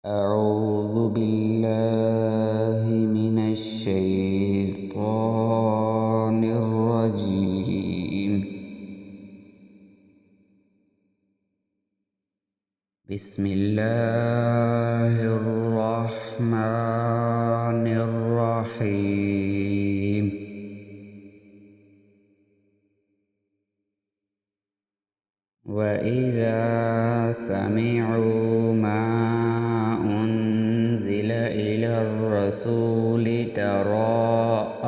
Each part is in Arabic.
أعوذ بالله من الشيطان الرجيم. بسم الله الرحمن الرحيم. وإذا سمعوا ما أنزل إلى الرسول ترى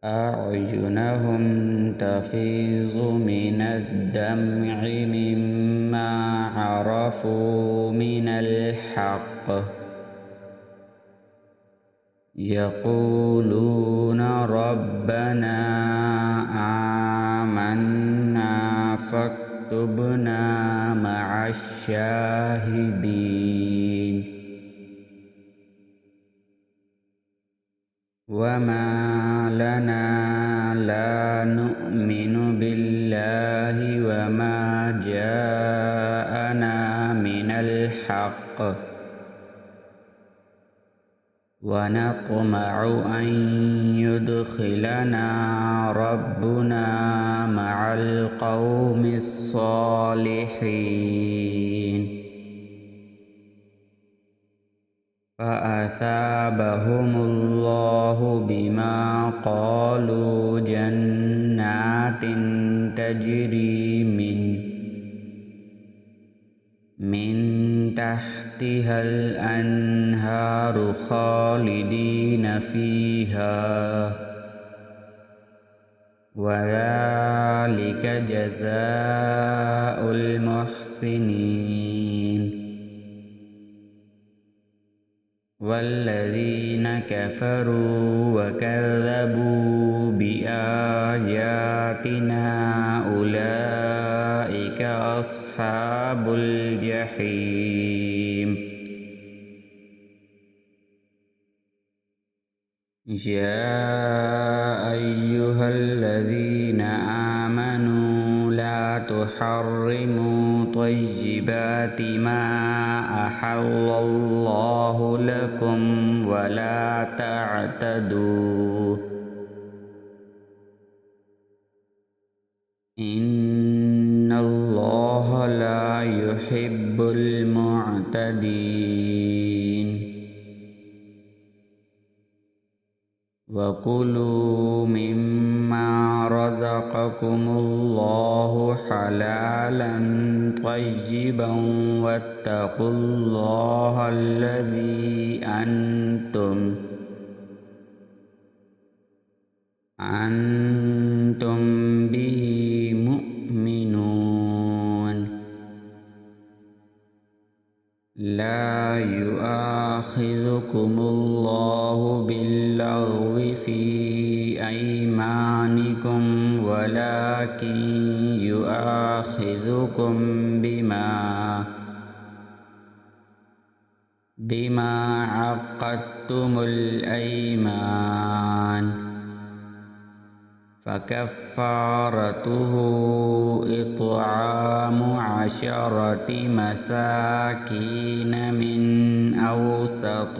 أعينهم تفيض من الدمع مما عرفوا من الحق يقولون ربنا آمنا فاكتبنا مع الشاهدين. وما لنا لا نؤمن بالله وما جاءنا من الحق ونطمع أن يدخلنا ربنا مع القوم الصالحين. فأثابهم الله بما قالوا جنات تجري من تحتها الأنهار خالدين فيها وذلك جزاء المحسنين. والذين كفروا وكذبوا بآياتنا أولئك أصحاب الجحيم. يا أيها الذين آمنوا لا تحرموا طيبات ما أحل الله لكم ولا تعتدوا إن الله لا يحب المعتدين. وكلوا مما رزقكم الله حلالا طيبا واتقوا الله الذي أنتم به مؤمنون. لا يؤاخذكم الله باللغو في أيمانكم ولكن يؤاخذكم بما عقدتم الأيمان فكفارته إطعام 10 مساكين من أوسط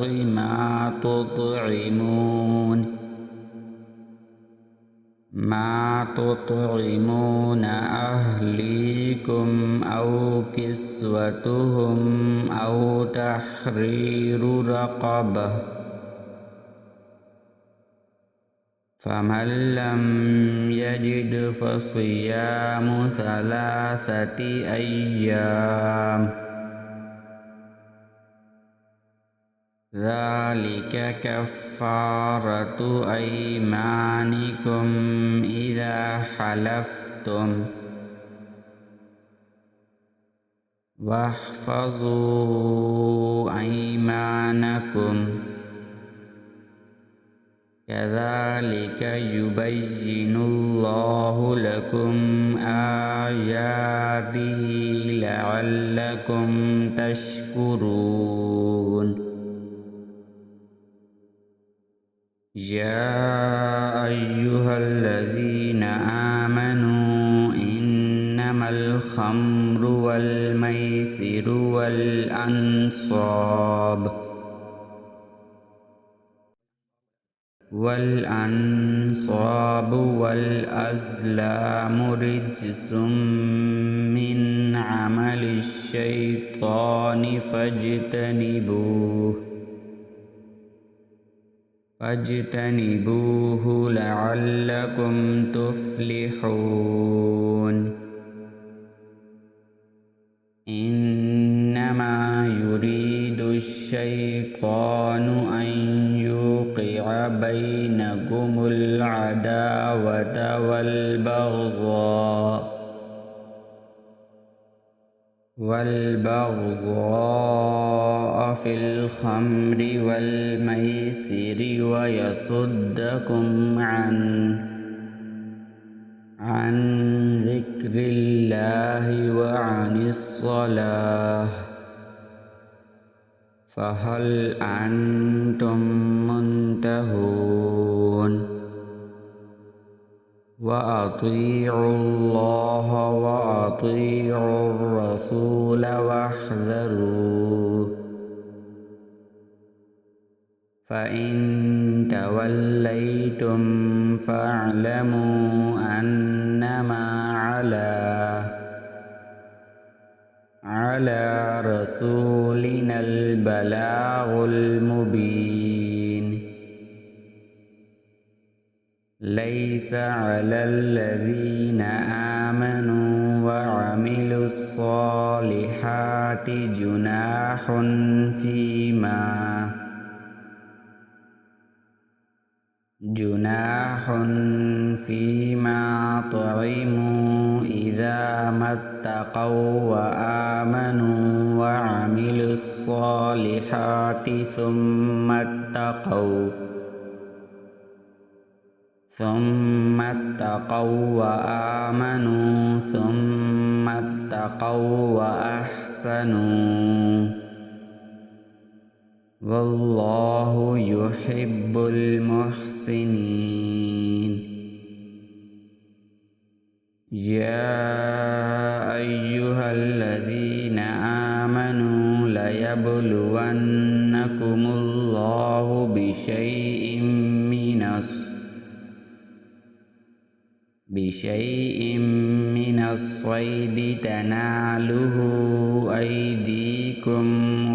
ما تطعمون أهليكم أو كسوتهم أو تحرير رقبة فمن لم يجد فصيام 3 أيام ذلك كفارة أيمانكم إذا حلفتم واحفظوا أيمانكم كذلك يبين الله لكم آياته لعلكم تشكرون. يا أيها الذين آمنوا إنما إنما الخمر والميسر والأنصاب والأزلام رجس من عمل الشيطان فاجتنبوه لعلكم تفلحون إنما يريد الشيطان أن يوقع بينكم العداوة والبغضاء في الخمر والميسر ويصدكم عن ذكر الله وعن الصلاة فهل أنتم منتهون وأطيعوا الله وأطيعوا الرسول واحذروا فإن توليتم فاعلموا أنما على رسولنا البلاغ المبين ليس على الذين آمنوا وعملوا الصالحات جناح فيما طعموا إذا ما اتقوا وآمنوا وعملوا الصالحات ثم اتقوا وآمنوا ثم اتقوا وأحسنوا والله يحب المحسنين يا أيها الذين آمنوا ليبلونكم الله بشيء من الصيد تناله أيديكم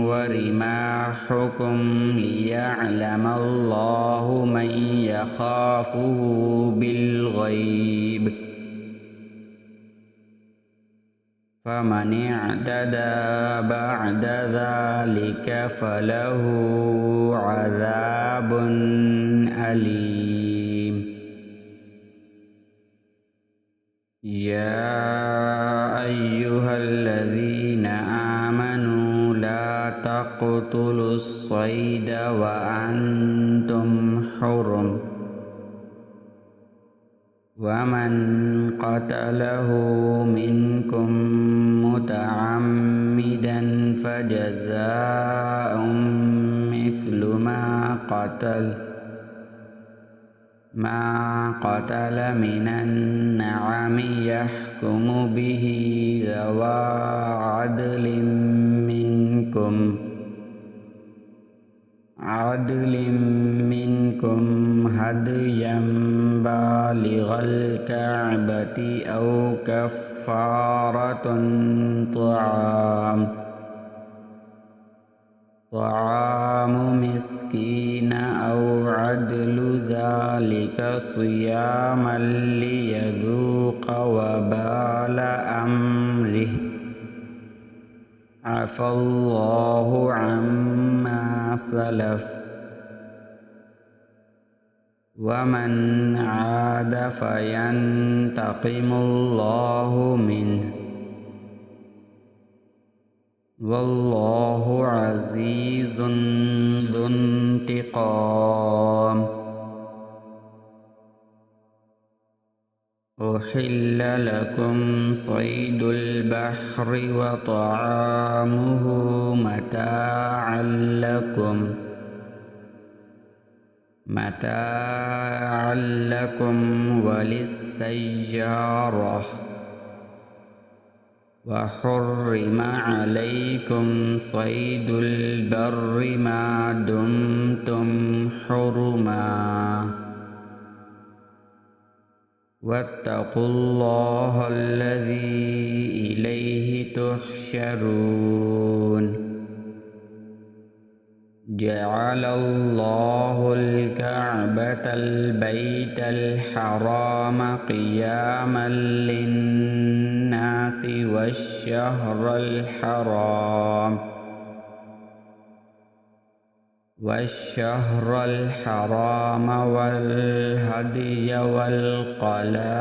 ورماحكم ليعلم الله من يخافه بالغيب فمن اعتدى بعد ذلك فله عذاب أليم يا أيها الذين آمنوا لا تقتلوا الصيد وأنتم حرم ومن قتله منكم متعمدا فجزاء مثل ما قتل من النعم يحكم به ذوى عدل منكم هديا بالغ الكعبة أو كفارة طعام مسكين أو عدل ذلك صياما ليذوق وبال أمره عفى الله عما سلف ومن عاد فينتقم الله منه والله عزيز ذو انتقام أحل لكم صيد البحر وطعامه متاعا لكم وللسيارة وحرم عليكم صيد البر ما دمتم حرما واتقوا الله الذي إليه تحشرون جعل الله الكعبة البيت الحرام قياما للناس والشهر الحرام والهدي والقلائد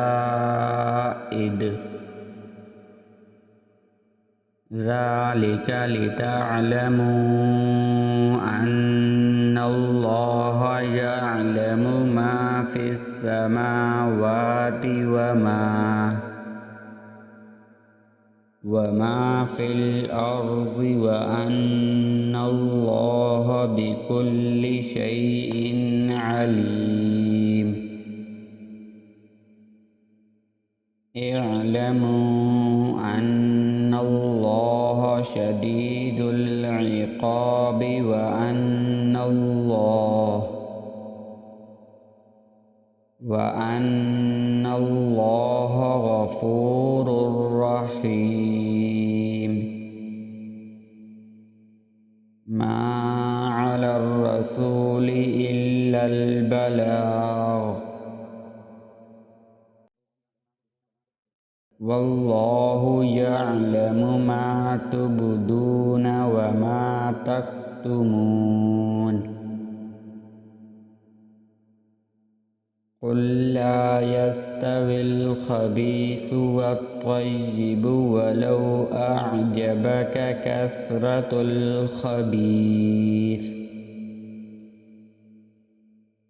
ذلك لتعلموا أن الله يعلم ما في السماوات وما في الأرض وأن الله بكل شيء عليم اعلموا أن الله شديد العقاب وأن الله غفور رحيم ما على الرسول إلا البلاغ والله يعلم ما تبدون وما تكتمون قل لا يستوي الخبيث والطيب ولو أعجبك كثرة الخبيث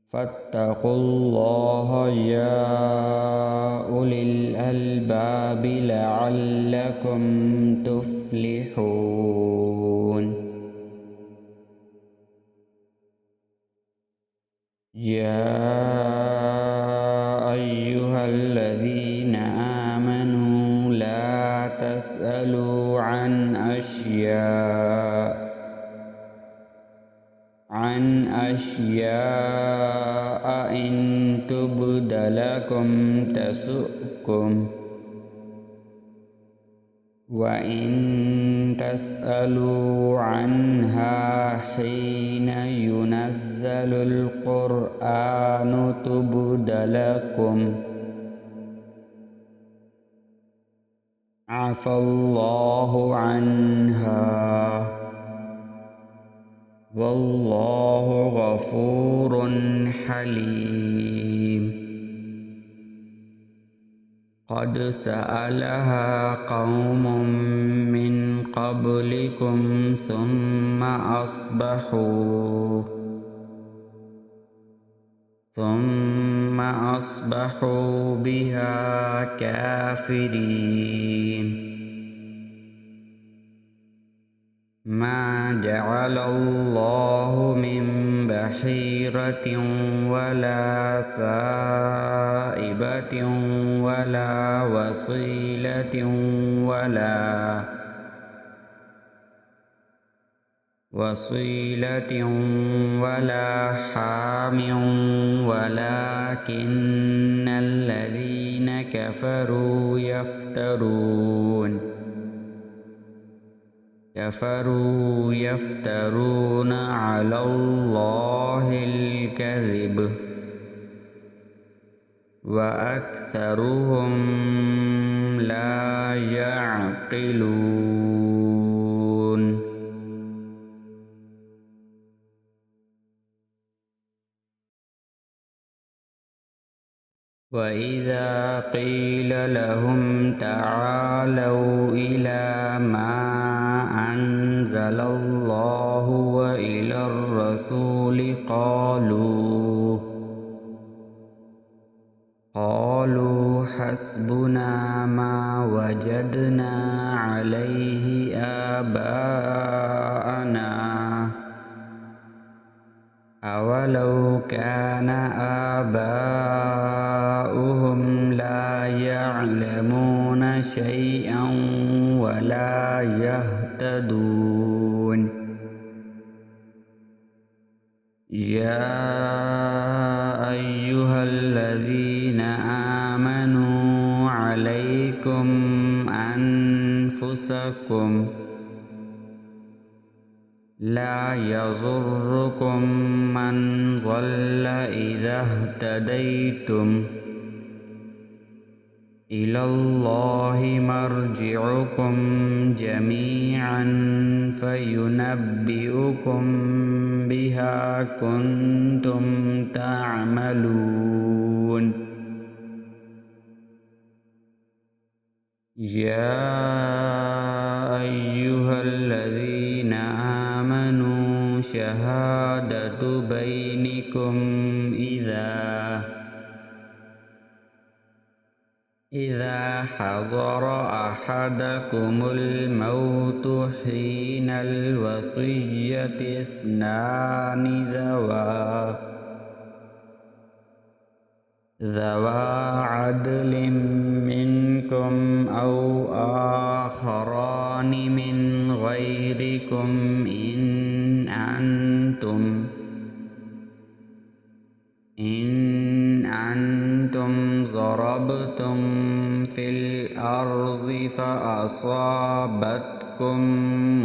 فاتقوا الله يا أولي الألباب لعلكم تفلحون يا أيها الذين آمنوا لا تسألوا عن أشياء إن تبد لكم تسؤكم وإن تسألوا عنها حين ينزل القرآن تبد لكم عفى الله عنها والله غفور حليم قد سألها قوم من قبلكم ثم أصبحوا بها كافرين ما جعل الله من بحيرة ولا سائبة ولا وصيلة ولا حام ولكن الذين كفروا يفترون على الله الكذب وأكثرهم لا يعقلون وإذا قيل لهم تعالوا إلى ما أنزل الله وإلى الرسول قالوا حسبنا ما وجدنا عليه آباءنا أولو كان آباؤهم لا يعلمون شيئا شيئا ولا يهتدون يا أيها الذين آمنوا عليكم أنفسكم لا يضركم من ضل إذا اهتديتم إلى الله مرجعكم جميعا فينبئكم بها كنتم تعملون يا أيها الذين آمنوا شهادة بينكم إذا حضر أحدكم الموت حين الوصية اثنان ذوا عدل منكم أو آخران من غيركم إن أنتم ضربتم في الأرض فأصابتكم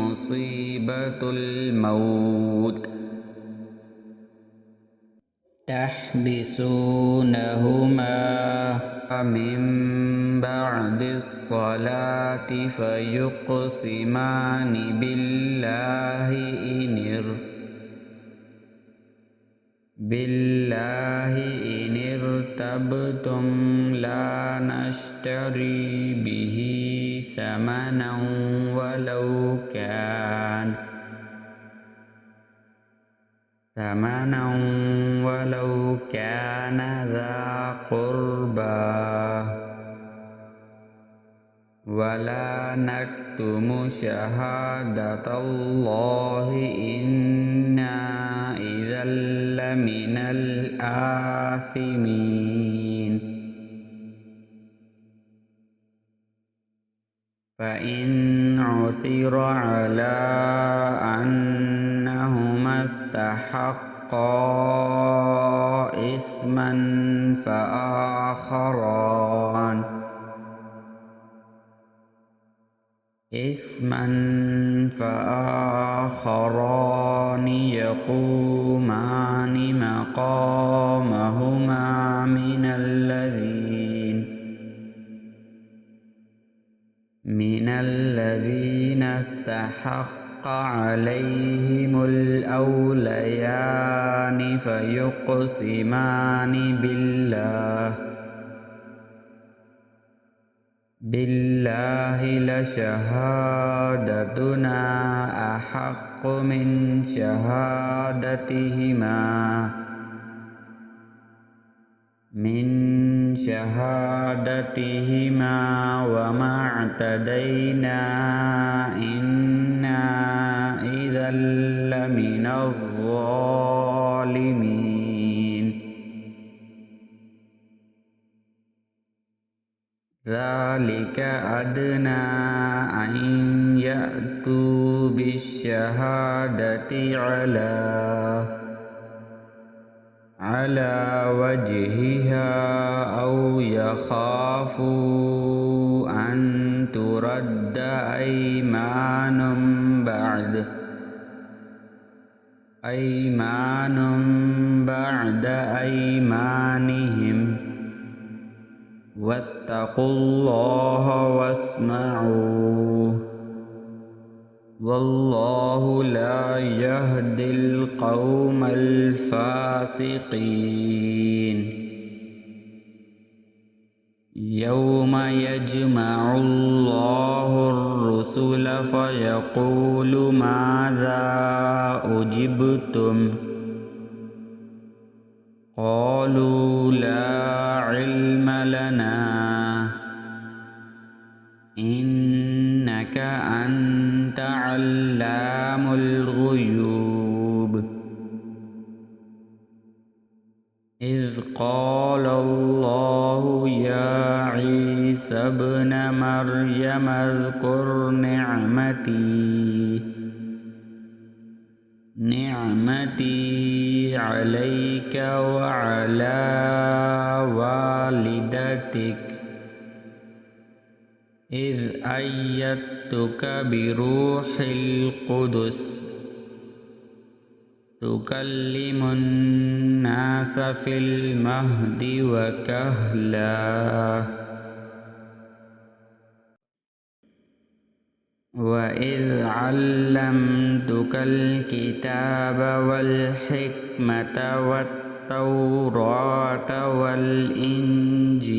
مصيبة الموت تحبسونهما من بعد الصلاة فيقسمان بالله إن ارتبتم لا نشتري به ثمنا ولو كان ذا قربى ولا نكتم شهادة الله إنا إذا لمن الآثمين فإن عثر على أنهما استحقا إثما فآخران يقومان مقامهما من الذين استحق عليهم الأوليان فيقسمان بالله لشهادتنا أحق من شهادتهما وما اعتدينا إنا إذا لمن الظالمين ذلك أدنى أن يأتوا بالشهادة على وجهها أو يخافوا أن ترد أيمان بعد أيمانهم واتقوا الله واسمعوا والله لا يهدي القوم الفاسقين يوم يجمع الله الرسل فيقول ماذا أجبتم قالوا لا علم لنا إنك أنت علام الغيوب إذ قال الله يا عيسى ابن مريم مريم اذكر نعمتي عليك وعلى والدتك إذ أيدتك بروح القدس تكلم الناس في المهد وكهلا وإذ علمتك الكتاب والحكمة والتوراة والإنجيل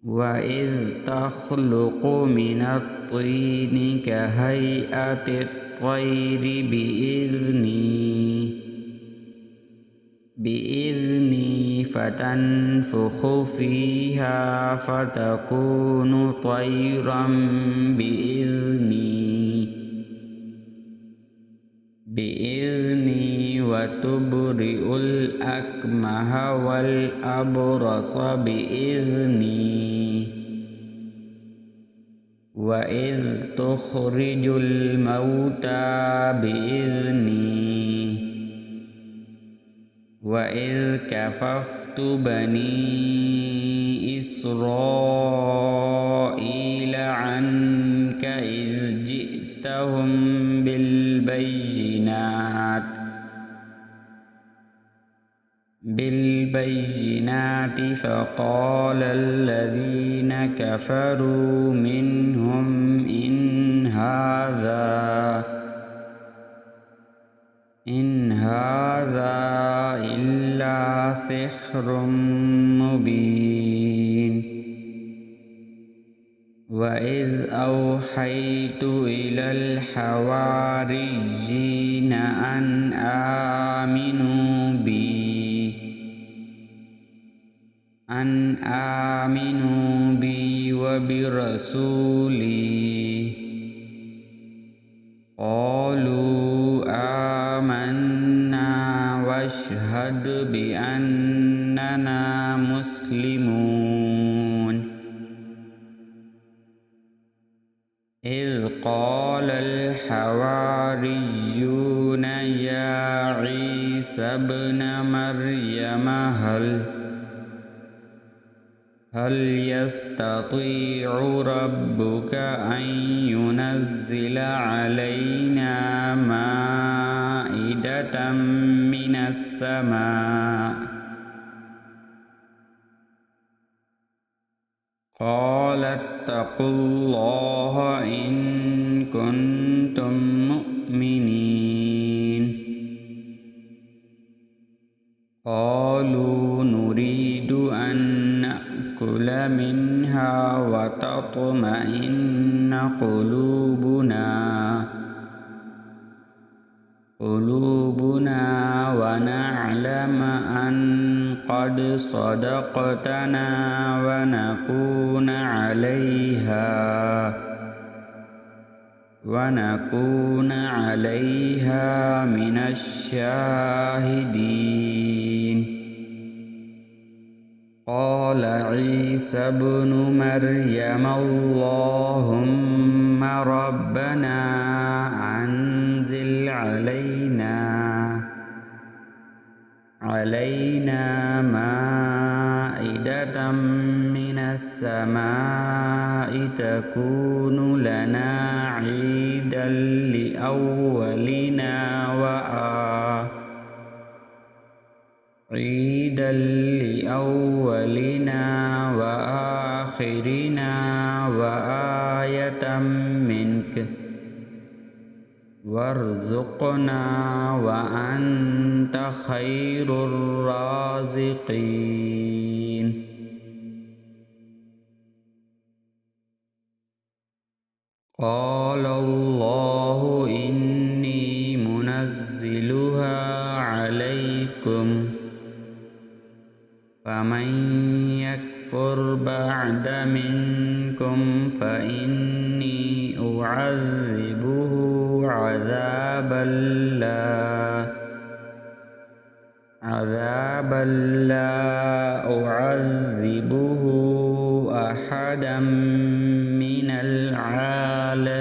وإذ تخلق من الطين كهيئة الطير بإذني فتنفخ فيها فتكون طيرا بإذني وتبرئ الأكمه والأبرص بإذني وإذ تخرج الموتى بإذني وإذ كففت بني إسرائيل عنك إذ جئتهم بالبينات فقال الذين كفروا منهم إن هذا إلا سحر مبين وإذ أوحيت إلى الحواريين أن آمنوا بي وبرسولي قالوا آمنا واشهد بأننا مسلمون إذ قال الحواريون يا عيسى ابن مريم هل يستطيع ربك أن ينزل علينا مائدة من السماء قال اتقوا الله إن كنتم مؤمنين قالوا نريد أن نأكل منها وتطمئن قلوبنا ونعلم أن قد صدقتنا ونكون عليها من الشاهدين قال عيسى ابن مريم اللهم ربنا أنزل علينا مائدة من السماء تكون لنا عيدا لأولنا وآخرنا وآية منك وارزقنا وأنت خير الرازقين قال الله إني منزلها عليكم فمن يكفر بعد منكم فإني أعذبه عذابا لا أعذبه أحدا من العالمين